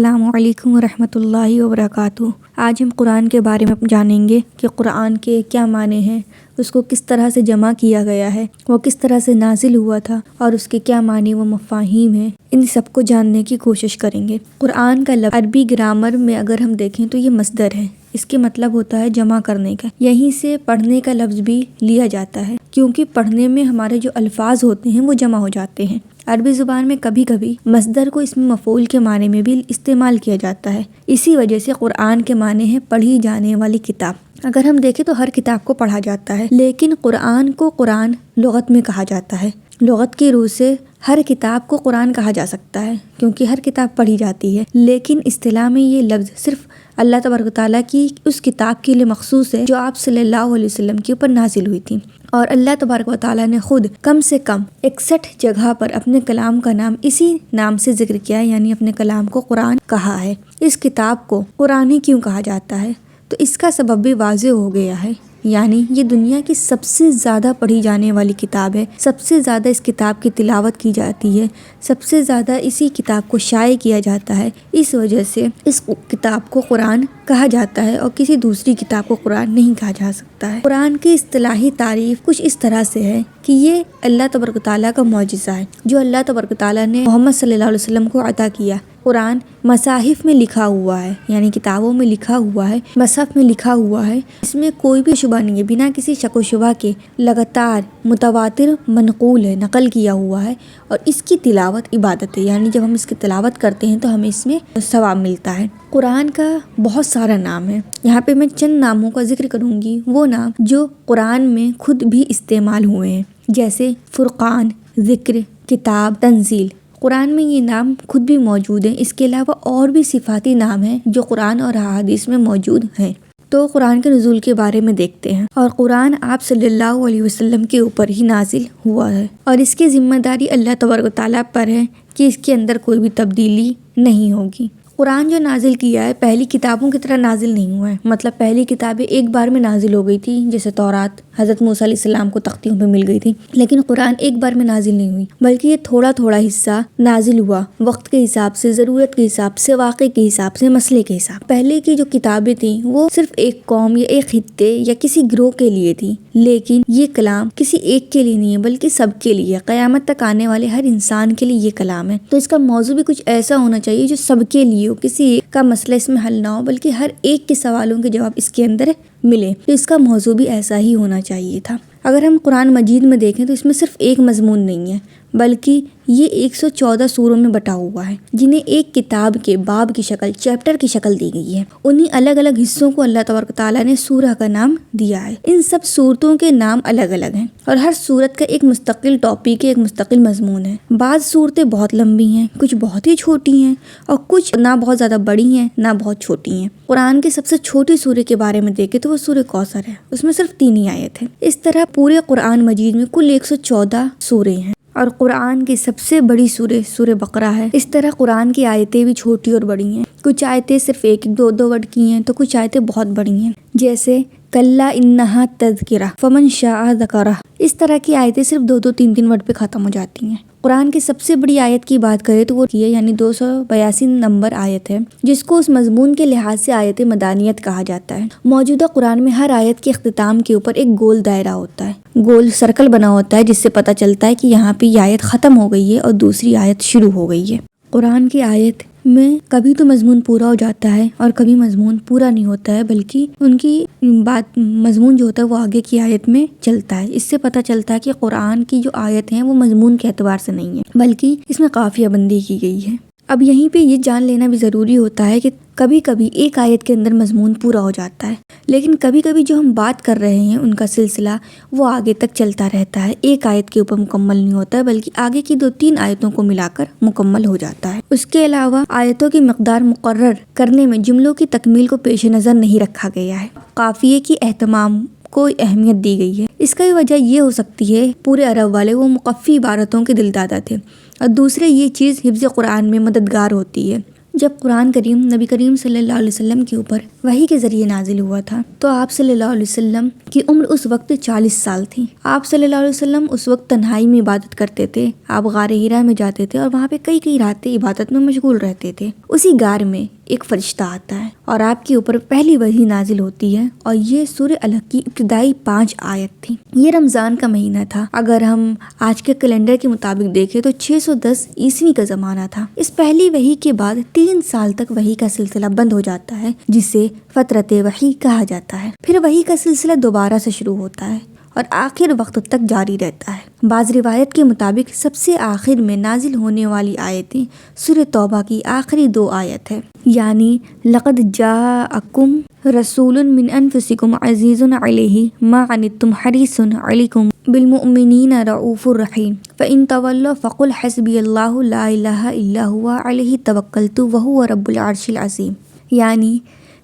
السلام علیکم ورحمۃ اللہ وبرکاتہ۔ آج ہم قرآن کے بارے میں جانیں گے کہ قرآن کے کیا معنی ہیں، اس کو کس طرح سے جمع کیا گیا ہے، وہ کس طرح سے نازل ہوا تھا اور اس کے کیا معنی و مفاہیم ہیں، ان سب کو جاننے کی کوشش کریں گے۔ قرآن کا لفظ عربی گرامر میں اگر ہم دیکھیں تو یہ مصدر ہے، اس کے مطلب ہوتا ہے جمع کرنے کا۔ یہیں سے پڑھنے کا لفظ بھی لیا جاتا ہے، کیونکہ پڑھنے میں ہمارے جو الفاظ ہوتے ہیں وہ جمع ہو جاتے ہیں۔ عربی زبان میں کبھی کبھی مصدر کو اسم مفعول کے معنی میں بھی استعمال کیا جاتا ہے، اسی وجہ سے قرآن کے معنی ہے پڑھی جانے والی کتاب۔ اگر ہم دیکھیں تو ہر کتاب کو پڑھا جاتا ہے، لیکن قرآن کو قرآن لغت میں کہا جاتا ہے۔ لغت کی روح سے ہر کتاب کو قرآن کہا جا سکتا ہے، کیونکہ ہر کتاب پڑھی جاتی ہے، لیکن اصطلاح میں یہ لفظ صرف اللہ تبارک و تعالیٰ کی اس کتاب کے لیے مخصوص ہے جو آپ صلی اللہ علیہ وسلم کے اوپر نازل ہوئی تھی۔ اور اللہ تبارک و تعالیٰ نے خود کم سے کم 61 جگہ پر اپنے کلام کا نام اسی نام سے ذکر کیا ہے، یعنی اپنے کلام کو قرآن کہا ہے۔ اس کتاب کو قرآن کیوں کہا جاتا ہے تو اس کا سبب بھی واضح ہو گیا ہے، یعنی یہ دنیا کی سب سے زیادہ پڑھی جانے والی کتاب ہے، سب سے زیادہ اس کتاب کی تلاوت کی جاتی ہے، سب سے زیادہ اسی کتاب کو شائع کیا جاتا ہے۔ اس وجہ سے اس کتاب کو قرآن کہا جاتا ہے اور کسی دوسری کتاب کو قرآن نہیں کہا جا سکتا ہے۔ قرآن کی اصطلاحی تعریف کچھ اس طرح سے ہے کہ یہ اللہ تبارک و تعالیٰ کا معجزہ ہے جو اللہ تبارک و تعالیٰ نے محمد صلی اللہ علیہ وسلم کو عطا کیا۔ قرآن مصاحف میں لکھا ہوا ہے، یعنی کتابوں میں لکھا ہوا ہے، مصحف میں لکھا ہوا ہے، اس میں کوئی بھی شبہ نہیں ہے، بنا کسی شک و شبہ کے لگاتار متواتر منقول ہے، نقل کیا ہوا ہے، اور اس کی تلاوت عبادت ہے، یعنی جب ہم اس کی تلاوت کرتے ہیں تو ہمیں اس میں ثواب ملتا ہے۔ قرآن کا بہت سارا نام ہے، یہاں پہ میں چند ناموں کا ذکر کروں گی، وہ نام جو قرآن میں خود بھی استعمال ہوئے ہیں، جیسے فرقان، ذکر، کتاب، تنزیل۔ قرآن میں یہ نام خود بھی موجود ہیں، اس کے علاوہ اور بھی صفاتی نام ہیں جو قرآن اور احادیث میں موجود ہیں۔ تو قرآن کے نزول کے بارے میں دیکھتے ہیں، اور قرآن آپ صلی اللہ علیہ وسلم کے اوپر ہی نازل ہوا ہے، اور اس کی ذمہ داری اللہ تبارک و تعالیٰ پر ہے کہ اس کے اندر کوئی بھی تبدیلی نہیں ہوگی۔ قرآن جو نازل کیا ہے پہلی کتابوں کی طرح نازل نہیں ہوا ہے، مطلب پہلی کتابیں ایک بار میں نازل ہو گئی تھی، جیسے تورات حضرت موسیٰ علیہ السلام کو تختیوں پہ مل گئی تھی، لیکن قرآن ایک بار میں نازل نہیں ہوئی، بلکہ یہ تھوڑا تھوڑا حصہ نازل ہوا، وقت کے حساب سے، ضرورت کے حساب سے، واقعے کے حساب سے، مسئلے کے حساب۔ پہلے کی جو کتابیں تھیں وہ صرف ایک قوم یا ایک خطے یا کسی گروہ کے لیے تھی، لیکن یہ کلام کسی ایک کے لیے نہیں ہے بلکہ سب کے لیے، قیامت تک آنے والے ہر انسان کے لیے یہ کلام ہے۔ تو اس کا موضوع بھی کچھ ایسا ہونا چاہیے جو سب کے لیے ہو، کسی ایک کا مسئلہ اس میں حل نہ ہو، بلکہ ہر ایک کے سوالوں کے جواب اس کے اندر ملے۔ تو اس کا موضوع بھی ایسا ہی ہونا چاہیے تھا۔ اگر ہم قرآن مجید میں دیکھیں تو اس میں صرف ایک مضمون نہیں ہے، بلکہ یہ 114 سوروں میں بٹا ہوا ہے، جنہیں ایک کتاب کے باب کی شکل، چیپٹر کی شکل دی گئی ہے۔ انہیں الگ الگ حصوں کو اللہ تبارک تعالیٰ نے سورہ کا نام دیا ہے۔ ان سب سورتوں کے نام الگ الگ ہیں، اور ہر سورت کا ایک مستقل ٹاپک ہے، ایک مستقل مضمون ہے۔ بعض سورتیں بہت لمبی ہیں، کچھ بہت ہی چھوٹی ہیں، اور کچھ نہ بہت زیادہ بڑی ہیں نہ بہت چھوٹی ہیں۔ قرآن کے سب سے چھوٹی سورہ کے بارے میں دیکھیں تو وہ سورہ کوثر ہے، اس میں صرف 3 ہی آیت ہے۔ اس طرح پورے قرآن مجید میں کل 114 سورے ہیں، اور قرآن کی سب سے بڑی سورہ بقرہ ہے۔ اس طرح قرآن کی آیتیں بھی چھوٹی اور بڑی ہیں، کچھ آیتیں صرف 1-2 ورڈ کی ہیں تو کچھ آیتیں بہت بڑی ہیں، جیسے کلا انہا تذکرہ فمن شاء ذکرہ۔ اس طرح کی آیتیں صرف 2-3 ورڈ پہ ختم ہو جاتی ہیں۔ قرآن کی سب سے بڑی آیت کی بات کریں تو وہ ہے، یعنی 282 نمبر آیت ہے، جس کو اس مضمون کے لحاظ سے آیت مدانیت کہا جاتا ہے۔ موجودہ قرآن میں ہر آیت کے اختتام کے اوپر ایک گول دائرہ ہوتا ہے، گول سرکل بنا ہوتا ہے، جس سے پتہ چلتا ہے کہ یہاں پہ یہ آیت ختم ہو گئی ہے اور دوسری آیت شروع ہو گئی ہے۔ قرآن کی آیت میں کبھی تو مضمون پورا ہو جاتا ہے اور کبھی مضمون پورا نہیں ہوتا ہے، بلکہ ان کی بات مضمون جو ہوتا ہے وہ آگے کی آیت میں چلتا ہے۔ اس سے پتہ چلتا ہے کہ قرآن کی جو آیت ہیں وہ مضمون کے اعتبار سے نہیں ہے، بلکہ اس میں قافیہ بندی کی گئی ہے۔ اب یہیں پہ یہ جان لینا بھی ضروری ہوتا ہے کہ کبھی کبھی ایک آیت کے اندر مضمون پورا ہو جاتا ہے، لیکن کبھی کبھی جو ہم بات کر رہے ہیں ان کا سلسلہ وہ آگے تک چلتا رہتا ہے، ایک آیت کے اوپر مکمل نہیں ہوتا ہے، بلکہ آگے کی 2-3 آیتوں کو ملا کر مکمل ہو جاتا ہے۔ اس کے علاوہ آیتوں کی مقدار مقرر کرنے میں جملوں کی تکمیل کو پیش نظر نہیں رکھا گیا ہے، قافیے کی اہتمام کو اہمیت دی گئی ہے۔ اس کا وجہ یہ ہو سکتی ہے پورے عرب والے وہ مقفی عبارتوں کے دل دادا تھے، اور دوسرے یہ چیز حفظ قرآن میں مددگار ہوتی ہے۔ جب قرآن کریم نبی کریم صلی اللہ علیہ وسلم کے اوپر وحی کے ذریعے نازل ہوا تھا تو آپ صلی اللہ علیہ وسلم کی عمر اس وقت 40 سال تھی۔ آپ صلی اللہ علیہ وسلم اس وقت تنہائی میں عبادت کرتے تھے۔ آپ غار ہیرا میں جاتے تھے اور وہاں پہ کئی راتیں عبادت میں مشغول رہتے تھے۔ اسی غار میں ایک فرشتہ آتا ہے اور آپ کے اوپر پہلی وحی نازل ہوتی ہے اور یہ سورہ الگ کی ابتدائی 5 آیت تھی۔ یہ رمضان کا مہینہ تھا۔ اگر ہم آج کے کیلنڈر کے مطابق دیکھیں تو 610 عیسوی کا زمانہ تھا۔ اس پہلی وحی کے بعد 3 سال تک وحی کا سلسلہ بند ہو جاتا ہے جسے فترت وحی کہا جاتا ہے۔ پھر وحی کا سلسلہ دوبارہ سے شروع ہوتا ہے اور آخر وقت تک جاری رہتا ہے۔ بعض روایت کے مطابق سب سے آخر میں نازل ہونے والی آیتیں سورہ توبہ کی آخری 2 آیت ہے، یعنی لقد جاءکم رسول من انفسکم عزیز علیہ ما عنتم حریص علیکم بالمؤمنین رؤوف الرحیم فإن تولوا فقل حسبی اللہ لا الہ الا ہوا علیہ توکلت وہو رب العرش العظیم، یعنی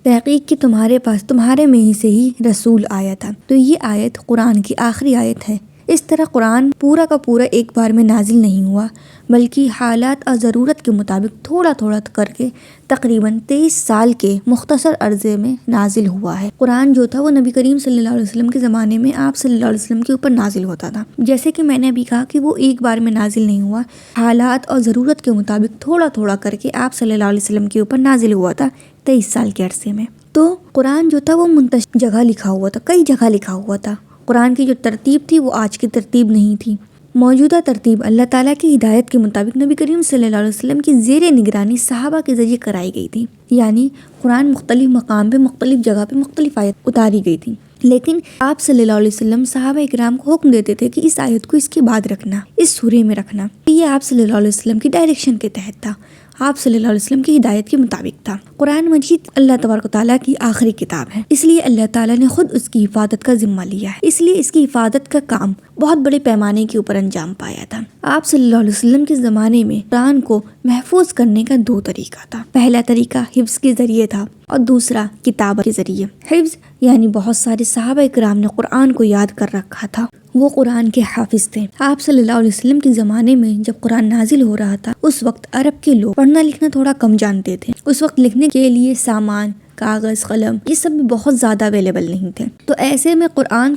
تحقیق کہ تمہارے پاس تمہارے میں ہی سے ہی رسول آیا تھا۔ تو یہ آیت قرآن کی آخری آیت ہے۔ اس طرح قرآن پورا کا پورا ایک بار میں نازل نہیں ہوا بلکہ حالات اور ضرورت کے مطابق تھوڑا تھوڑا کر کے تقریباً 23 سال کے مختصر عرصے میں نازل ہوا ہے۔ قرآن جو تھا وہ نبی کریم صلی اللہ علیہ وسلم کے زمانے میں آپ صلی اللہ علیہ وسلم کے اوپر نازل ہوتا تھا۔ جیسے کہ میں نے ابھی کہا کہ وہ ایک بار میں نازل نہیں ہوا، حالات اور ضرورت کے مطابق تھوڑا تھوڑا کر کے آپ صلی اللہ علیہ وسلم کے اوپر نازل ہوا تھا 23 سال کے عرصے میں۔ تو قرآن جو تھا وہ منتشر جگہ لکھا ہوا تھا، کئی جگہ لکھا ہوا تھا۔ قرآن کی جو ترتیب تھی وہ آج کی ترتیب نہیں تھی۔ موجودہ ترتیب اللہ تعالیٰ کی ہدایت کے مطابق نبی کریم صلی اللہ علیہ وسلم کی زیر نگرانی صحابہ کے ذریعے کرائی گئی تھی، یعنی قرآن مختلف مقام پہ مختلف جگہ پہ مختلف آیت اتاری گئی تھی، لیکن آپ صلی اللہ علیہ وسلم صحابہ اکرام کو حکم دیتے تھے کہ اس آیت کو اس کے بعد رکھنا، اس سورے میں رکھنا۔ یہ آپ صلی اللہ علیہ وسلم کی ڈائریکشن کے تحت تھا، آپ صلی اللہ علیہ وسلم کی ہدایت کے مطابق تھا۔ قرآن مجید اللہ تبارک و تعالیٰ کی آخری کتاب ہے، اس لیے اللہ تعالیٰ نے خود اس کی حفاظت کا ذمہ لیا ہے، اس لیے اس کی حفاظت کا کام بہت بڑے پیمانے کے اوپر انجام پایا تھا۔ آپ صلی اللہ علیہ وسلم کے زمانے میں قرآن کو محفوظ کرنے کا 2 طریقہ تھا۔ پہلا طریقہ حفظ کے ذریعے تھا اور دوسرا کتابت کے ذریعے۔ حفظ یعنی بہت سارے صحابہ اکرام نے قرآن کو یاد کر رکھا تھا، وہ قرآن کے حافظ تھے۔ آپ صلی اللہ علیہ وسلم کے زمانے میں جب قرآن نازل ہو رہا تھا اس وقت عرب کے لوگ پڑھنا لکھنا تھوڑا کم جانتے تھے، اس وقت لکھنے کے لیے سامان، کاغذ، قلم یہ سب بہت زیادہ اویلیبل نہیں تھے۔ تو ایسے میں قرآن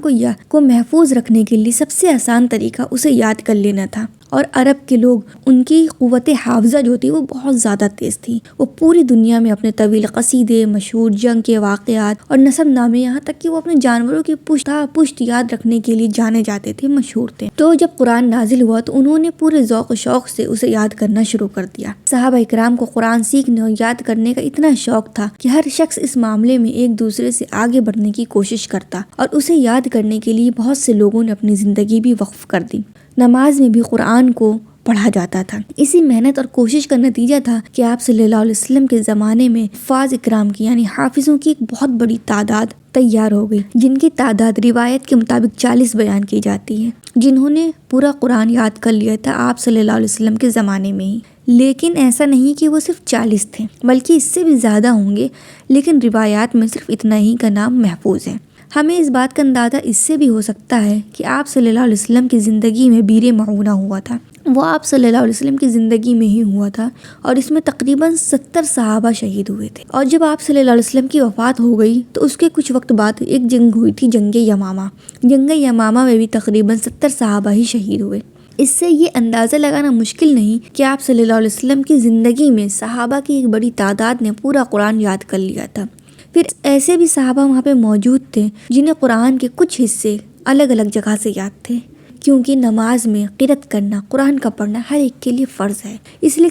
کو محفوظ رکھنے کے لیے سب سے آسان طریقہ اسے یاد کر لینا تھا، اور عرب کے لوگ ان کی قوت حافظہ جو تھی وہ بہت زیادہ تیز تھی۔ وہ پوری دنیا میں اپنے طویل قصیدے، مشہور جنگ کے واقعات اور نسب نامے، یہاں تک کہ وہ اپنے جانوروں کی پشت یاد رکھنے کے لیے جانے جاتے تھے، مشہور تھے۔ تو جب قرآن نازل ہوا تو انہوں نے پورے ذوق و شوق سے اسے یاد کرنا شروع کر دیا۔ صحابہ اکرام کو قرآن سیکھنے اور یاد کرنے کا اتنا شوق تھا کہ ہر شخص اس معاملے میں ایک دوسرے سے آگے بڑھنے کی کوشش کرتا اور اسے یاد کرنے کے لیے بہت سے لوگوں نے اپنی زندگی بھی وقف کر دی۔ نماز میں بھی قرآن کو پڑھا جاتا تھا۔ اسی محنت اور کوشش کا نتیجہ تھا کہ آپ صلی اللہ علیہ وسلم کے زمانے میں حفاظ اکرام کی یعنی حافظوں کی ایک بہت بڑی تعداد تیار ہو گئی، جن کی تعداد روایت کے مطابق 40 بیان کی جاتی ہے، جنہوں نے پورا قرآن یاد کر لیا تھا آپ صلی اللہ علیہ وسلم کے زمانے میں ہی۔ لیکن ایسا نہیں کہ وہ صرف 40 تھے، بلکہ اس سے بھی زیادہ ہوں گے، لیکن روایات میں صرف اتنا ہی کا نام محفوظ ہے۔ ہمیں اس بات کا اندازہ اس سے بھی ہو سکتا ہے کہ آپ صلی اللہ علیہ وسلم کی زندگی میں بیر معونہ ہوا تھا، وہ آپ صلی اللہ علیہ وسلم کی زندگی میں ہی ہوا تھا، اور اس میں تقریباً 70 صحابہ شہید ہوئے تھے۔ اور جب آپ صلی اللہ علیہ وسلم کی وفات ہو گئی تو اس کے کچھ وقت بعد ایک جنگ ہوئی تھی، جنگ یمامہ۔ جنگ یمامہ میں بھی تقریباً 70 صحابہ ہی شہید ہوئے۔ اس سے یہ اندازہ لگانا مشکل نہیں کہ آپ صلی اللہ علیہ وسلم کی زندگی میں صحابہ کی ایک بڑی تعداد نے پورا قرآن یاد کر لیا تھا۔ پھر ایسے بھی صحابہ وہاں پہ موجود تھے جنہیں قرآن کے کچھ حصے الگ الگ جگہ سے یاد تھے، کیونکہ نماز میں قرأت کرنا، قرآن کا پڑھنا ہر ایک کے لیے فرض ہے۔ اس لیے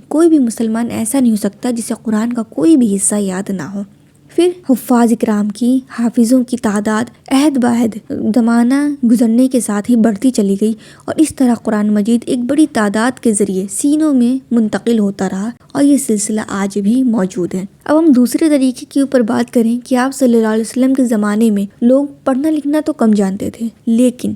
کوئی بھی مسلمان ایسا نہیں ہو سکتا جسے قرآن کا کوئی بھی حصہ یاد نہ ہو۔ پھر حفاظ اکرام کی، حافظوں کی تعداد عہد بعہد زمانہ گزرنے کے ساتھ ہی بڑھتی چلی گئی، اور اس طرح قرآن مجید ایک بڑی تعداد کے ذریعے سینوں میں منتقل ہوتا رہا، اور یہ سلسلہ آج بھی موجود ہے۔ اب ہم دوسرے طریقے کے اوپر بات کریں کہ آپ صلی اللہ علیہ وسلم کے زمانے میں لوگ پڑھنا لکھنا تو کم جانتے تھے، لیکن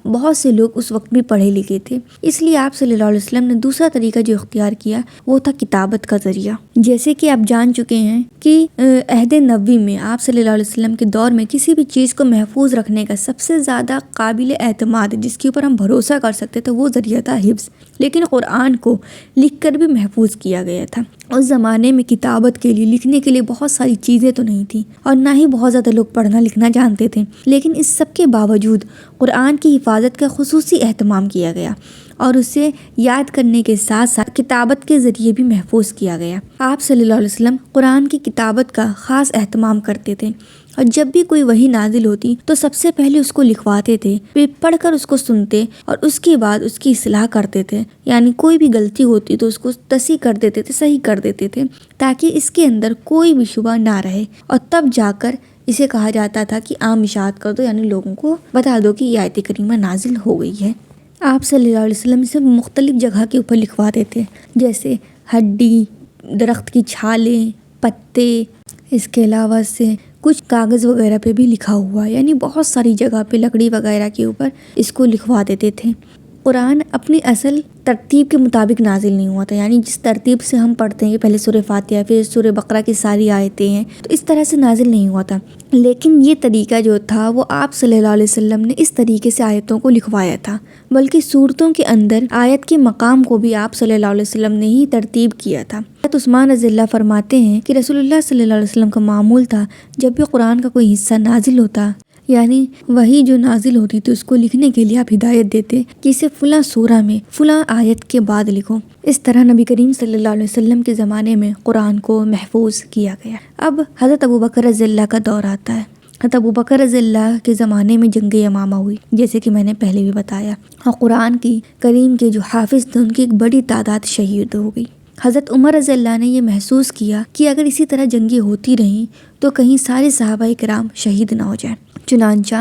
بہت سے لوگ اس وقت بھی پڑھے لکھے تھے، اس لیے آپ صلی اللہ علیہ وسلم نے دوسرا طریقہ جو اختیار کیا وہ تھا کتابت کا ذریعہ۔ جیسے کہ آپ جان چکے ہیں کہ عہد نبوی میں آپ صلی اللہ علیہ وسلم کے دور میں کسی بھی چیز کو محفوظ رکھنے کا سب سے زیادہ قابل اعتماد جس کے اوپر ہم بھروسہ کر سکتے تھے وہ ذریعہ تھا حفظ، لیکن قرآن کو لکھ کر بھی محفوظ کیا گیا تھا۔ اس زمانے میں کتابت کے لیے لکھنے کے لیے بہت ساری چیزیں تو نہیں تھیں اور نہ ہی بہت زیادہ لوگ پڑھنا لکھنا جانتے تھے، لیکن اس سب کے باوجود قرآن کی حفاظت کا خصوصی اہتمام کیا گیا اور اسے یاد کرنے کے ساتھ ساتھ کتابت کے ذریعے بھی محفوظ کیا گیا۔ آپ صلی اللہ علیہ وسلم قرآن کی کتابت کا خاص اہتمام کرتے تھے اور جب بھی کوئی وحی نازل ہوتی تو سب سے پہلے اس کو لکھواتے تھے، پھر پڑھ کر اس کو سنتے اور اس کے بعد اس کی اصلاح کرتے تھے، یعنی کوئی بھی غلطی ہوتی تو اس کو تصحیح کر دیتے تھے، صحیح کر دیتے تھے تاکہ اس کے اندر کوئی بھی شبہ نہ رہے، اور تب جا کر اسے کہا جاتا تھا کہ عام اشاعت کر دو، یعنی لوگوں کو بتا دو کہ یہ آیت کریمہ نازل ہو گئی ہے۔ آپ صلی اللہ علیہ وسلم سے مختلف جگہ کے اوپر لکھواتے تھے، جیسے ہڈی، درخت کی چھالیں، پتے، اس کے علاوہ سے کچھ کاغذ وغیرہ پہ بھی لکھا ہوا، یعنی بہت ساری جگہ پہ لکڑی وغیرہ کے اوپر اس کو لکھوا دیتے تھے۔ قرآن اپنی اصل ترتیب کے مطابق نازل نہیں ہوا تھا، یعنی جس ترتیب سے ہم پڑھتے ہیں کہ پہلے سورہ فاتحہ پھر سورہ بقرہ کی ساری آیتیں ہیں، تو اس طرح سے نازل نہیں ہوا تھا، لیکن یہ طریقہ جو تھا وہ آپ صلی اللہ علیہ وسلم نے اس طریقے سے آیتوں کو لکھوایا تھا، بلکہ سورتوں کے اندر آیت کے مقام کو بھی آپ صلی اللہ علیہ وسلم نے ہی ترتیب کیا تھا۔ عثمان رضی اللہ فرماتے ہیں کہ رسول اللہ صلی اللہ علیہ وسلم کا معمول تھا جب بھی قرآن کا کوئی حصہ نازل ہوتا، یعنی وہی جو نازل ہوتی تھی اس کو لکھنے کے لیے آپ ہدایت دیتے کہ اسے فلاں سورہ میں فلاں آیت کے بعد لکھو۔ اس طرح نبی کریم صلی اللہ علیہ وسلم کے زمانے میں قرآن کو محفوظ کیا گیا۔ اب حضرت ابوبکر رضی اللہ کا دور آتا ہے۔ حضرت ابوبکر رضی اللہ کے زمانے میں جنگ یمامہ ہوئی، جیسے کہ میں نے پہلے بھی بتایا، اور قرآن کی کریم کے جو حافظ تھے ان کی ایک بڑی تعداد شہید ہو گئی۔ حضرت عمر رضی اللہ نے یہ محسوس کیا کہ اگر اسی طرح جنگیں ہوتی رہیں تو کہیں سارے صحابہ کرام شہید نہ ہو جائیں، چنانچہ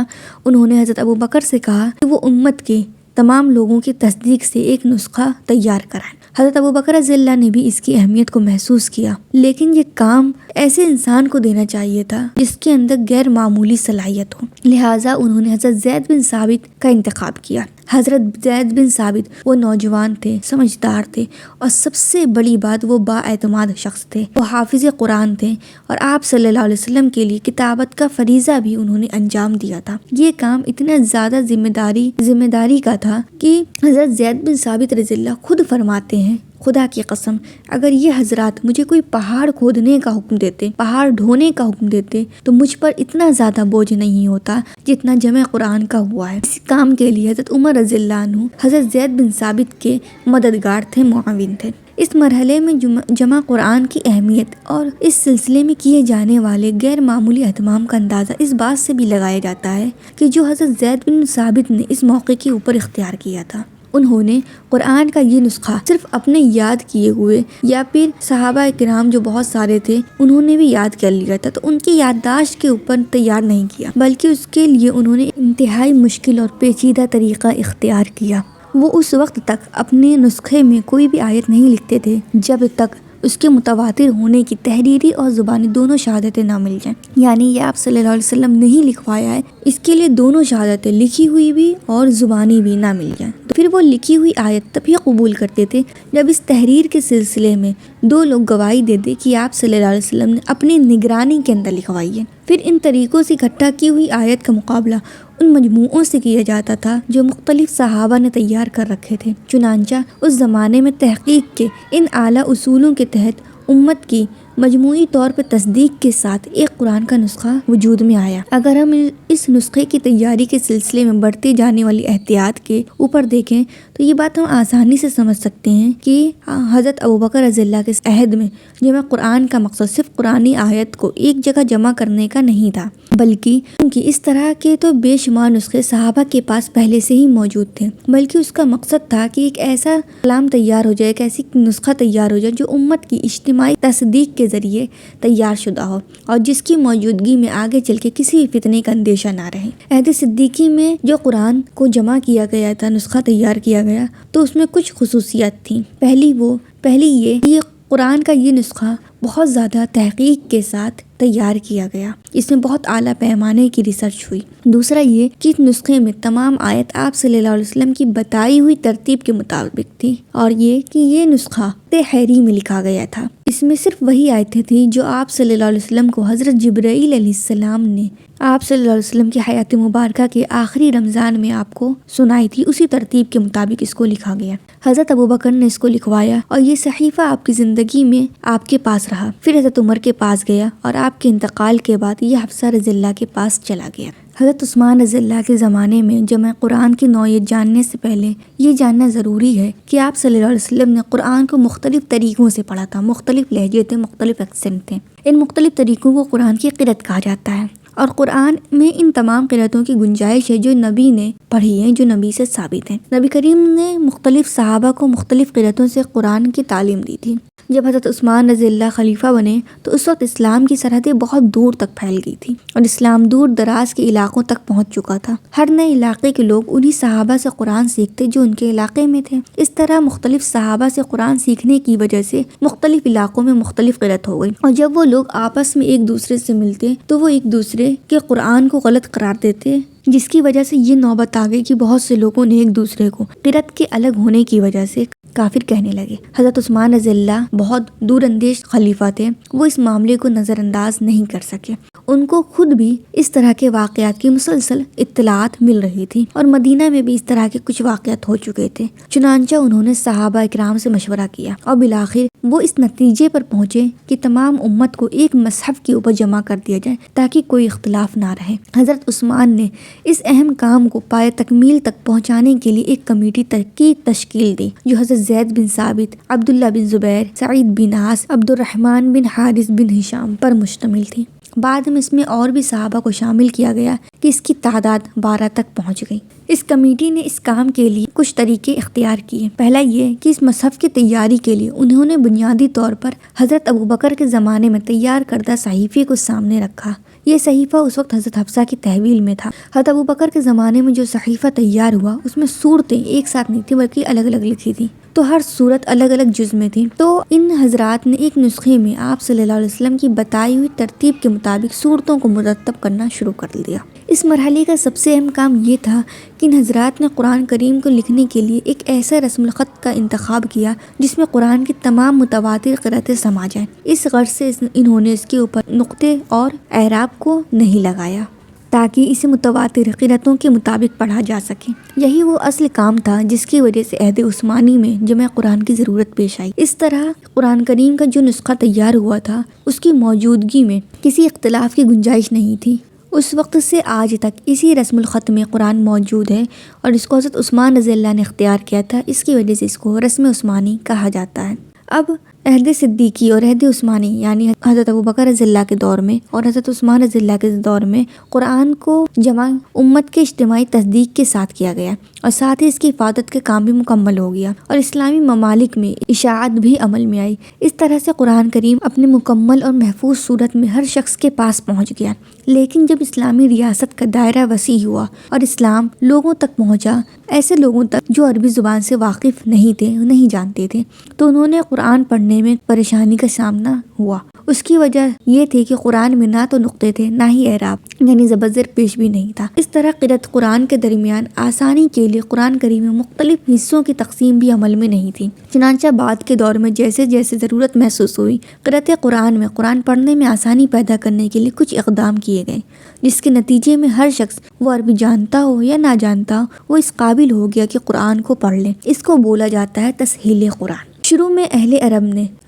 انہوں نے حضرت ابوبکر سے کہا کہ وہ امت کے تمام لوگوں کی تصدیق سے ایک نسخہ تیار کرائیں۔ حضرت ابوبکر رضی اللہ نے بھی اس کی اہمیت کو محسوس کیا، لیکن یہ کام ایسے انسان کو دینا چاہیے تھا جس کے اندر غیر معمولی صلاحیت ہو، لہٰذا انہوں نے حضرت زید بن ثابت کا انتخاب کیا۔ حضرت زید بن ثابت وہ نوجوان تھے، سمجھدار تھے، اور سب سے بڑی بات وہ با اعتماد شخص تھے، وہ حافظ قرآن تھے، اور آپ صلی اللہ علیہ وسلم کے لیے کتابت کا فریضہ بھی انہوں نے انجام دیا تھا۔ یہ کام اتنا زیادہ ذمہ داری کا تھا کہ حضرت زید بن ثابت رضی اللہ خود فرماتے ہیں، خدا کی قسم اگر یہ حضرات مجھے کوئی پہاڑ کھودنے کا حکم دیتے، پہاڑ ڈھونے کا حکم دیتے تو مجھ پر اتنا زیادہ بوجھ نہیں ہوتا جتنا جمع قرآن کا ہوا ہے۔ اس کام کے لیے حضرت عمر رضی اللہ عنہ حضرت زید بن ثابت کے مددگار تھے، معاون تھے۔ اس مرحلے میں جمع قرآن کی اہمیت اور اس سلسلے میں کیے جانے والے غیر معمولی اہتمام کا اندازہ اس بات سے بھی لگایا جاتا ہے کہ جو حضرت زید بن ثابت نے اس موقع کے اوپر اختیار کیا تھا، انہوں نے قرآن کا یہ نسخہ صرف اپنے یاد کیے ہوئے یا پھر صحابہ کرام جو بہت سارے تھے انہوں نے بھی یاد کر لیا تھا، تو ان کی یادداشت کے اوپر تیار نہیں کیا، بلکہ اس کے لیے انہوں نے انتہائی مشکل اور پیچیدہ طریقہ اختیار کیا۔ وہ اس وقت تک اپنے نسخے میں کوئی بھی آیت نہیں لکھتے تھے جب تک اس کے متواتر ہونے کی تحریری اور زبانی دونوں شہادتیں نہ مل جائیں، یعنی یہ آپ صلی اللہ علیہ وسلم نے ہی لکھوایا ہے، اس کے لیے دونوں شہادتیں لکھی ہوئی بھی اور زبانی بھی نہ مل جائیں، تو پھر وہ لکھی ہوئی آیت تب ہی قبول کرتے تھے جب اس تحریر کے سلسلے میں دو لوگ گواہی دے دے کہ آپ صلی اللہ علیہ وسلم نے اپنی نگرانی کے اندر لکھوائی ہے۔ پھر ان طریقوں سے اکٹھا کی ہوئی آیت کا مقابلہ ان مجموعوں سے کیا جاتا تھا جو مختلف صحابہ نے تیار کر رکھے تھے، چنانچہ اس زمانے میں تحقیق کے ان اعلیٰ اصولوں کے تحت امت کی مجموعی طور پر تصدیق کے ساتھ ایک قرآن کا نسخہ وجود میں آیا۔ اگر ہم اس نسخے کی تیاری کے سلسلے میں برتے جانے والی احتیاط کے اوپر دیکھیں تو یہ بات ہم آسانی سے سمجھ سکتے ہیں کہ حضرت ابوبکر رضی اللہ کے عہد میں جمع قرآن کا مقصد صرف قرآنی آیت کو ایک جگہ جمع کرنے کا نہیں تھا، بلکہ کیونکہ اس طرح کے تو بے شمار نسخے صحابہ کے پاس پہلے سے ہی موجود تھے، بلکہ اس کا مقصد تھا کہ ایک ایسا کلام تیار ہو جائے، ایک ایسی نسخہ تیار ہو جائے جو امت کی اجتماعی تصدیق کے ذریعے تیار شدہ ہو اور جس کی موجودگی میں آگے چل کے کسی بھی فتنے کا اندیشہ نہ رہے۔ عہد صدیقی میں جو قرآن کو جمع کیا گیا تھا، نسخہ تیار کیا گیا، تو اس میں کچھ خصوصیات تھیں۔ پہلی یہ قرآن کا یہ نسخہ بہت زیادہ تحقیق کے ساتھ تیار کیا گیا، اس میں بہت اعلیٰ پیمانے کی ریسرچ ہوئی۔ دوسرا یہ کہ اس نسخے میں تمام آیت آپ صلی اللہ علیہ وسلم کی بتائی ہوئی ترتیب کے مطابق تھی، اور یہ کہ یہ نسخہ حیری میں لکھا گیا تھا۔ اس میں صرف وہی آیتیں تھیں جو آپ صلی اللہ علیہ وسلم کو حضرت جبرائیل علیہ السلام نے آپ صلی اللہ علیہ وسلم کی حیات مبارکہ کے آخری رمضان میں آپ کو سنائی تھی، اسی ترتیب کے مطابق اس کو لکھا گیا۔ حضرت ابوبکر نے اس کو لکھوایا اور یہ صحیفہ آپ کی زندگی میں آپ کے پاس رہا، پھر حضرت عمر کے پاس گیا اور آپ کے انتقال کے بعد یہ حفصہ رضی اللہ کے پاس چلا گیا۔ حضرت عثمان رضی اللہ کے زمانے میں جمع قرآن کی نوعیت جاننے سے پہلے یہ جاننا ضروری ہے کہ آپ صلی اللہ علیہ وسلم نے قرآن کو مختلف طریقوں سے پڑھا تھا، مختلف لہجے تھے، مختلف ایکسنٹ تھے۔ ان مختلف طریقوں کو قرآن کی قرأت کہا جاتا ہے، اور قرآن میں ان تمام قرأتوں کی گنجائش ہے جو نبی نے پڑھی ہیں، جو نبی سے ثابت ہیں۔ نبی کریم نے مختلف صحابہ کو مختلف قرأتوں سے قرآن کی تعلیم دی تھی۔ جب حضرت عثمان رضی اللہ خلیفہ بنے تو اس وقت اسلام کی سرحدیں بہت دور تک پھیل گئی تھی اور اسلام دور دراز کے علاقوں تک پہنچ چکا تھا۔ ہر نئے علاقے کے لوگ انہی صحابہ سے قرآن سیکھتے جو ان کے علاقے میں تھے۔ اس طرح مختلف صحابہ سے قرآن سیکھنے کی وجہ سے مختلف علاقوں میں مختلف قرأت ہو گئی، اور جب وہ لوگ آپس میں ایک دوسرے سے ملتے تو وہ ایک دوسرے کے قرآن کو غلط قرار دیتے، جس کی وجہ سے یہ نوبت آ گئی کہ بہت سے لوگوں نے ایک دوسرے کو قرأت کے الگ ہونے کی وجہ سے کافر کہنے لگے۔ حضرت عثمان رضی اللہ بہت دور اندیش خلیفہ تھے، وہ اس معاملے کو نظر انداز نہیں کر سکے۔ ان کو خود بھی اس طرح کے واقعات کی مسلسل اطلاعات مل رہی تھی، اور مدینہ میں بھی اس طرح کے کچھ واقعات ہو چکے تھے۔ چنانچہ انہوں نے صحابہ اکرام سے مشورہ کیا اور بالآخر وہ اس نتیجے پر پہنچے کہ تمام امت کو ایک مصحف کے اوپر جمع کر دیا جائے تاکہ کوئی اختلاف نہ رہے۔ حضرت عثمان نے اس اہم کام کو پائے تکمیل تک پہنچانے کے لیے ایک کمیٹی کی تشکیل دی جو حضرت زید بن ثابت، عبداللہ بن زبیر، سعید بن عاص، عبد الرحمن بن حارث بن ہشام پر مشتمل تھی۔ بعد میں اس میں اور بھی صحابہ کو شامل کیا گیا کہ اس کی تعداد 12 تک پہنچ گئی۔ اس کمیٹی نے اس کام کے لیے کچھ طریقے اختیار کیے۔ پہلا یہ کہ اس مصحف کی تیاری کے لیے انہوں نے بنیادی طور پر حضرت ابوبکر کے زمانے میں تیار کردہ صحیفے کو سامنے رکھا۔ یہ صحیفہ اس وقت حضرت حفصہ کی تحویل میں تھا۔ حضرت ابوبکر کے زمانے میں جو صحیفہ تیار ہوا اس میں صورتیں ایک ساتھ نہیں تھی بلکہ الگ الگ لکھی تھی، تو ہر صورت الگ الگ جز میں تھی۔ تو ان حضرات نے ایک نسخے میں آپ صلی اللہ علیہ وسلم کی بتائی ہوئی ترتیب کے مطابق صورتوں کو مرتب کرنا شروع کر دیا۔ اس مرحلے کا سب سے اہم کام یہ تھا کہ ان حضرات نے قرآن کریم کو لکھنے کے لیے ایک ایسا رسم الخط کا انتخاب کیا جس میں قرآن کی تمام متواتر قرأتیں سما جائیں۔ اس غرض سے انہوں نے اس کے اوپر نقطے اور اعراب کو نہیں لگایا تاکہ اسے متواتر قرأتوں کے مطابق پڑھا جا سکے۔ یہی وہ اصل کام تھا جس کی وجہ سے عہد عثمانی میں جمع قرآن کی ضرورت پیش آئی۔ اس طرح قرآن کریم کا جو نسخہ تیار ہوا تھا اس کی موجودگی میں کسی اختلاف کی گنجائش نہیں تھی۔ اس وقت سے آج تک اسی رسم الخط میں قرآن موجود ہے، اور اس کو حضرت عثمان رضی اللہ نے اختیار کیا تھا، اس کی وجہ سے اس کو رسم عثمانی کہا جاتا ہے۔ اب عہد صدیقی اور عہد عثمانی یعنی حضرت ابوبکر رضی اللہ کے دور میں اور حضرت عثمان رضی اللہ کے دور میں قرآن کو جمع امت کے اجتماعی تصدیق کے ساتھ کیا گیا، اور ساتھ ہی اس کی حفاظت کا کام بھی مکمل ہو گیا، اور اسلامی ممالک میں اشاعت بھی عمل میں آئی۔ اس طرح سے قرآن کریم اپنے مکمل اور محفوظ صورت میں ہر شخص کے پاس پہنچ گیا۔ لیکن جب اسلامی ریاست کا دائرہ وسیع ہوا اور اسلام لوگوں تک پہنچا، ایسے لوگوں تک جو عربی زبان سے واقف نہیں تھے، نہیں جانتے تھے، تو انہوں نے قرآن پڑھنے میں پریشانی کا سامنا ہوا۔ اس کی وجہ یہ تھی کہ قرآن میں نہ تو نقطے تھے نہ ہی اعراب یعنی زبر پیش بھی نہیں تھا۔ اس طرح قرأت قرآن کے درمیان آسانی کے لیے قرآن کریم میں مختلف حصوں کی تقسیم بھی عمل میں نہیں تھی۔ چنانچہ بعد کے دور میں جیسے جیسے ضرورت محسوس ہوئی، قرأت قرآن میں قرآن پڑھنے میں آسانی پیدا کرنے کے لیے کچھ اقدام کیے گئے، جس کے نتیجے میں ہر شخص وہ عربی جانتا ہو یا نہ جانتا ہو وہ اس قابل ہو گیا کہ قرآن کو پڑھ لے۔ اس کو بولا جاتا ہے تسہیل قرآن۔ شروع میں اہل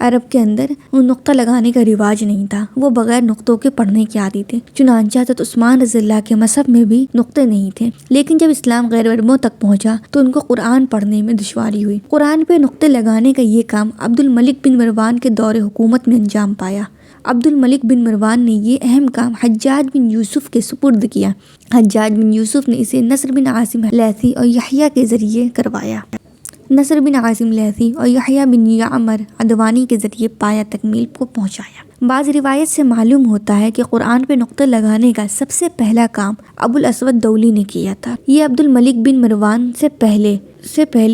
عرب کے اندر نقطہ لگانے کا رواج نہیں تھا، وہ بغیر نقطوں کے پڑھنے کے عادی تھے۔ چنانچہ حضرت عثمان رضی اللہ کے مذہب میں بھی نقطے نہیں تھے، لیکن جب اسلام غیر عربوں تک پہنچا تو ان کو قرآن پڑھنے میں دشواری ہوئی۔ قرآن پہ نقطے لگانے کا یہ کام عبد الملک بن مروان کے دور حکومت میں انجام پایا۔ عبد الملک بن مروان نے یہ اہم کام حجاج بن یوسف کے سپرد کیا۔ حجاج بن یوسف نے اسے نصر بن عاصم لیثی اور یحییٰ کے ذریعے کروایا۔ نصر بن عاصم لیثی اور یحییٰ بن یعمر عدوانی کے ذریعے پایا تکمیل کو پہنچایا۔ بعض روایت سے معلوم ہوتا ہے کہ قرآن پہ نقطہ لگانے کا سب سے پہلا کام ابو الاسود دولی نے کیا تھا۔ یہ عبد الملک بن مروان سے پہلے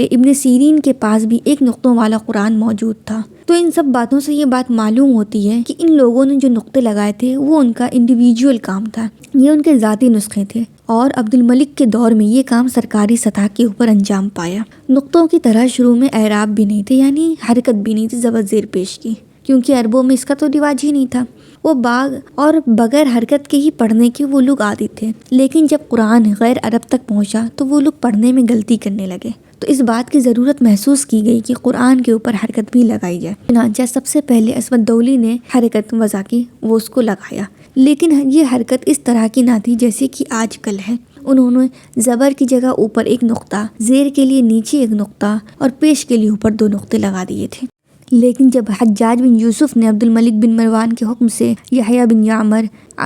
ابن سیرین کے پاس بھی ایک نقطوں والا قرآن موجود تھا۔ تو ان سب باتوں سے یہ بات معلوم ہوتی ہے کہ ان لوگوں نے جو نقطے لگائے تھے وہ ان کا انڈیویجول کام تھا، یہ ان کے ذاتی نسخے تھے، اور عبد الملک کے دور میں یہ کام سرکاری سطح کے اوپر انجام پایا۔ نقطوں کی طرح شروع میں اعراب بھی نہیں تھے، یعنی حرکت بھی نہیں تھی زبر زیر پیش کی، کیونکہ عربوں میں اس کا تو رواج ہی نہیں تھا۔ وہ باغ اور بغیر حرکت کے ہی پڑھنے کے وہ لوگ عادی تھے، لیکن جب قرآن غیر عرب تک پہنچا تو وہ لوگ پڑھنے میں غلطی کرنے لگے، تو اس بات کی ضرورت محسوس کی گئی کہ قرآن کے اوپر حرکت بھی لگائی جائے۔ چنانچہ سب سے پہلے اسود دولی نے حرکت وضع کی، وہ اس کو لگایا، لیکن یہ حرکت اس طرح کی نہ تھی جیسے کہ آج کل ہے۔ انہوں نے زبر کی جگہ اوپر ایک نقطہ، زیر کے لیے نیچے ایک نقطہ اور پیش کے لیے اوپر 2 نقطے لگا دیے تھے۔ لیکن جب حجاج بن یوسف نے عبد الملک بن مروان کے حکم سے یحییٰ بن یعمر،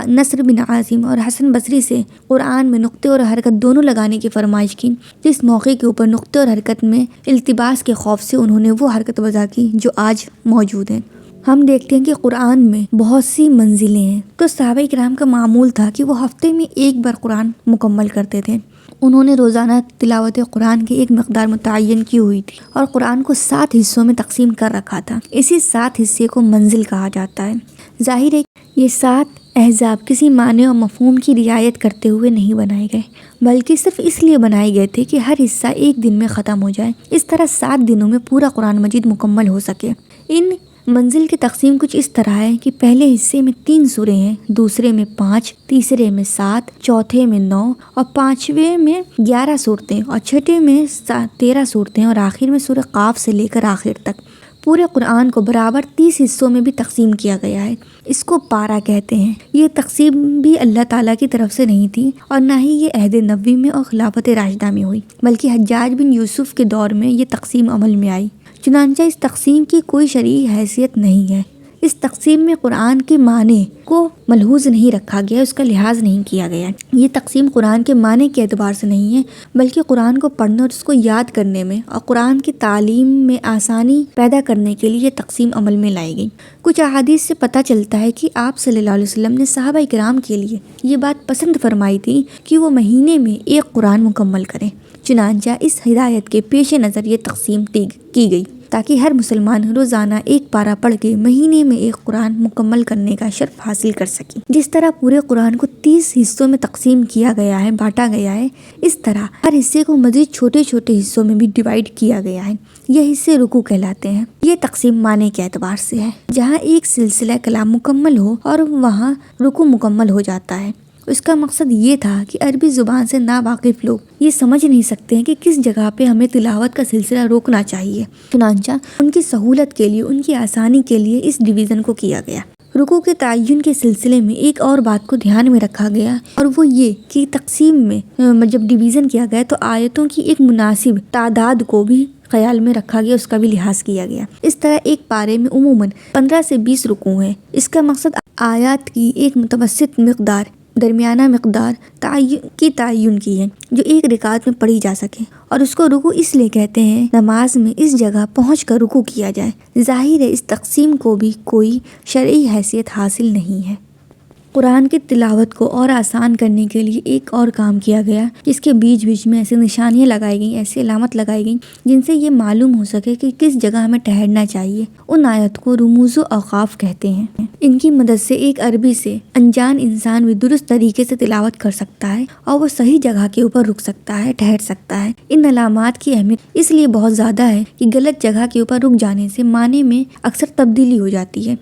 نصر بن عاصم اور حسن بصری سے قرآن میں نقطے اور حرکت دونوں لگانے کی فرمائش کی، جس موقع کے اوپر نقطے اور حرکت میں التباس کے خوف سے انہوں نے وہ حرکت وضع کی جو آج موجود ہے۔ ہم دیکھتے ہیں کہ قرآن میں بہت سی منزلیں ہیں، تو صحابہ کرام کا معمول تھا کہ وہ ہفتے میں ایک بار قرآن مکمل کرتے تھے۔ انہوں نے روزانہ تلاوت قرآن کی ایک مقدار متعین کی ہوئی تھی اور قرآن کو 7 حصوں میں تقسیم کر رکھا تھا۔ اسی 7 حصے کو منزل کہا جاتا ہے۔ ظاہر ہے یہ 7 احزاب کسی معنی اور مفہوم کی رعایت کرتے ہوئے نہیں بنائے گئے، بلکہ صرف اس لیے بنائے گئے تھے کہ ہر حصہ ایک دن میں ختم ہو جائے، اس طرح 7 دنوں میں پورا قرآن مجید مکمل ہو سکے۔ ان منزل کی تقسیم کچھ اس طرح ہے کہ پہلے حصے میں 3 سوریں ہیں، دوسرے میں 5، تیسرے میں 7، چوتھے میں 9 اور 5ویں میں 11 صورتیں اور چھٹے میں 13 صورتیں اور آخر میں سورہ قاف سے لے کر آخر تک۔ پورے قرآن کو برابر 30 حصوں میں بھی تقسیم کیا گیا ہے، اس کو پارہ کہتے ہیں۔ یہ تقسیم بھی اللہ تعالیٰ کی طرف سے نہیں تھی اور نہ ہی یہ عہد نبوی میں اور خلافت راشدہ میں ہوئی، بلکہ حجاج بن یوسف کے دور میں یہ تقسیم عمل میں آئی۔ چنانچہ اس تقسیم کی کوئی شرعی حیثیت نہیں ہے۔ اس تقسیم میں قرآن کے معنی کو ملحوظ نہیں رکھا گیا، اس کا لحاظ نہیں کیا گیا۔ یہ تقسیم قرآن کے معنی کے اعتبار سے نہیں ہے، بلکہ قرآن کو پڑھنے اور اس کو یاد کرنے میں اور قرآن کی تعلیم میں آسانی پیدا کرنے کے لیے یہ تقسیم عمل میں لائی گئی۔ کچھ احادیث سے پتہ چلتا ہے کہ آپ صلی اللہ علیہ وسلم نے صحابہ کرام کے لیے یہ بات پسند فرمائی تھی کہ وہ مہینے میں ایک قرآن مکمل کریں۔ چنانچہ اس ہدایت کے پیش نظر یہ تقسیم کی گئی تاکہ ہر مسلمان روزانہ ایک پارہ پڑھ کے مہینے میں ایک قرآن مکمل کرنے کا شرف حاصل کر سکے۔ جس طرح پورے قرآن کو 30 حصوں میں تقسیم کیا گیا ہے، بانٹا گیا ہے، اس طرح ہر حصے کو مزید چھوٹے چھوٹے حصوں میں بھی ڈیوائیڈ کیا گیا ہے۔ یہ حصے رکوع کہلاتے ہیں۔ یہ تقسیم معنی کے اعتبار سے ہے، جہاں ایک سلسلہ کلام مکمل ہو اور وہاں رکوع مکمل ہو جاتا ہے۔ اس کا مقصد یہ تھا کہ عربی زبان سے ناواقف لوگ یہ سمجھ نہیں سکتے ہیں کہ کس جگہ پہ ہمیں تلاوت کا سلسلہ روکنا چاہیے، چنانچہ ان کی سہولت کے لیے، ان کی آسانی کے لیے اس ڈویژن کو کیا گیا۔ رکوع کے تعین کے سلسلے میں ایک اور بات کو دھیان میں رکھا گیا، اور وہ یہ کہ تقسیم میں جب ڈویژن کیا گیا تو آیتوں کی ایک مناسب تعداد کو بھی خیال میں رکھا گیا، اس کا بھی لحاظ کیا گیا۔ اس طرح ایک پارے میں عموماً 15 سے 20 رکوع ہیں۔ اس کا مقصد آیات کی ایک متوسط مقدار، درمیانہ مقدار تعین کی ہے جو ایک رکعت میں پڑھی جا سکے، اور اس کو رکوع اس لیے کہتے ہیں نماز میں اس جگہ پہنچ کر رکوع کیا جائے۔ ظاہر ہے اس تقسیم کو بھی کوئی شرعی حیثیت حاصل نہیں ہے۔ قرآن کی تلاوت کو اور آسان کرنے کے لیے ایک اور کام کیا گیا، جس کے بیچ بیچ میں ایسے نشانیاں لگائی گئیں، ایسی علامت لگائی گئیں جن سے یہ معلوم ہو سکے کہ کس جگہ ہمیں ٹھہرنا چاہیے۔ ان آیت کو رموز و اوقاف کہتے ہیں۔ ان کی مدد سے ایک عربی سے انجان انسان بھی درست طریقے سے تلاوت کر سکتا ہے اور وہ صحیح جگہ کے اوپر رک سکتا ہے، ٹھہر سکتا ہے۔ ان علامات کی اہمیت اس لیے بہت زیادہ ہے کہ غلط جگہ کے اوپر رک جانے سے معنی میں اکثر تبدیلی ہو جاتی ہے۔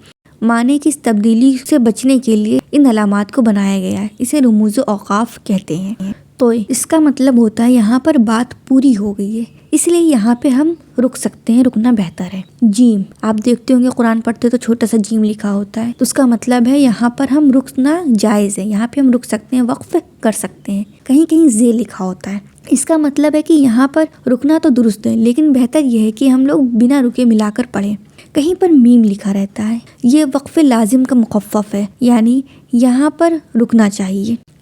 معنی کی اس تبدیلی سے بچنے کے لیے ان علامات کو بنایا گیا ہے، اسے رموز و اوقاف کہتے ہیں۔ تو اس کا مطلب ہوتا ہے یہاں پر بات پوری ہو گئی ہے، اس لیے یہاں پہ ہم رک سکتے ہیں، رکنا بہتر ہے۔ جیم، آپ دیکھتے ہوں گے قرآن پڑھتے تو چھوٹا سا جیم لکھا ہوتا ہے، تو اس کا مطلب ہے یہاں پر ہم رکنا جائز ہے، یہاں پہ ہم رک سکتے ہیں، وقف کر سکتے ہیں۔ کہیں کہیں زے لکھا ہوتا ہے، اس کا مطلب ہے کہ یہاں پر رکنا تو درست ہے، لیکن بہتر یہ ہے کہ ہم لوگ بنا رکے ملا کر پڑھیں۔ کہیں پر میم لکھا رہتا ہے، یہ وقف لازم کا مخفف ہے، یعنی یہاں پر رکنا چاہیے۔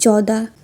14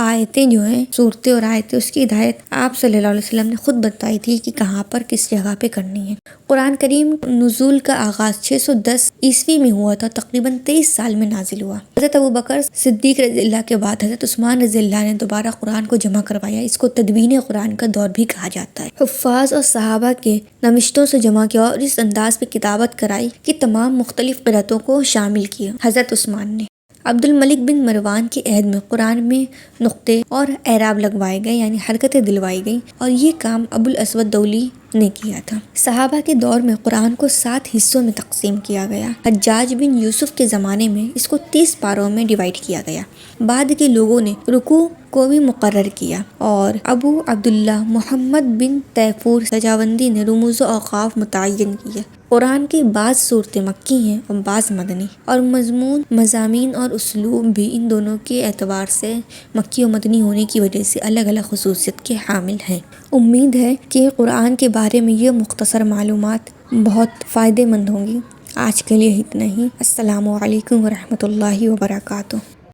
آیتیں جو ہیں، صورتیں اور آیتیں، اس کی ہدایت آپ صلی اللہ علیہ وسلم نے خود بتائی تھی کہ کہاں پر کس جگہ پہ کرنی ہے۔ قرآن کریم نزول کا آغاز 610 عیسوی میں ہوا تھا، تقریباً 23 سال میں نازل ہوا۔ حضرت ابوبکر صدیق رضی اللہ کے بعد حضرت عثمان رضی اللہ نے دوبارہ قرآن کو جمع کروایا۔ اس کو تدوین قرآن کا دور بھی کہا جاتا ہے۔ حفاظ اور صحابہ کے نوشتوں سے جمع کیا اور اس انداز پہ کتابت کرائی کہ تمام مختلف قرأتوں کو شامل کیا۔ حضرت عثمان نے عبد الملک بن مروان کے عہد میں قرآن میں نقطے اور اعراب لگوائے گئے، یعنی حرکتیں دلوائی گئیں، اور یہ کام ابو الاسود دولی نے کیا تھا۔ صحابہ کے دور میں قرآن کو 7 حصوں میں تقسیم کیا گیا۔ حجاج بن یوسف کے زمانے میں اس کو 30 پاروں میں ڈیوائیڈ کیا گیا۔ بعد کے لوگوں نے رکوع کو بھی مقرر کیا اور ابو عبداللہ محمد بن تیفور سجاوندی نے رموز و اوقاف متعین کیا۔ قرآن کی بعض صورتیں مکی ہیں اور بعض مدنی، اور مضمون، مضامین اور اسلوب بھی ان دونوں کے اعتبار سے مکی و مدنی ہونے کی وجہ سے الگ الگ خصوصیت کے حامل ہیں۔ امید ہے کہ قرآن کے بارے میں یہ مختصر معلومات بہت فائدے مند ہوں گی۔ آج کے لیے اتنا ہی۔ السلام علیکم ورحمۃ اللہ وبرکاتہ۔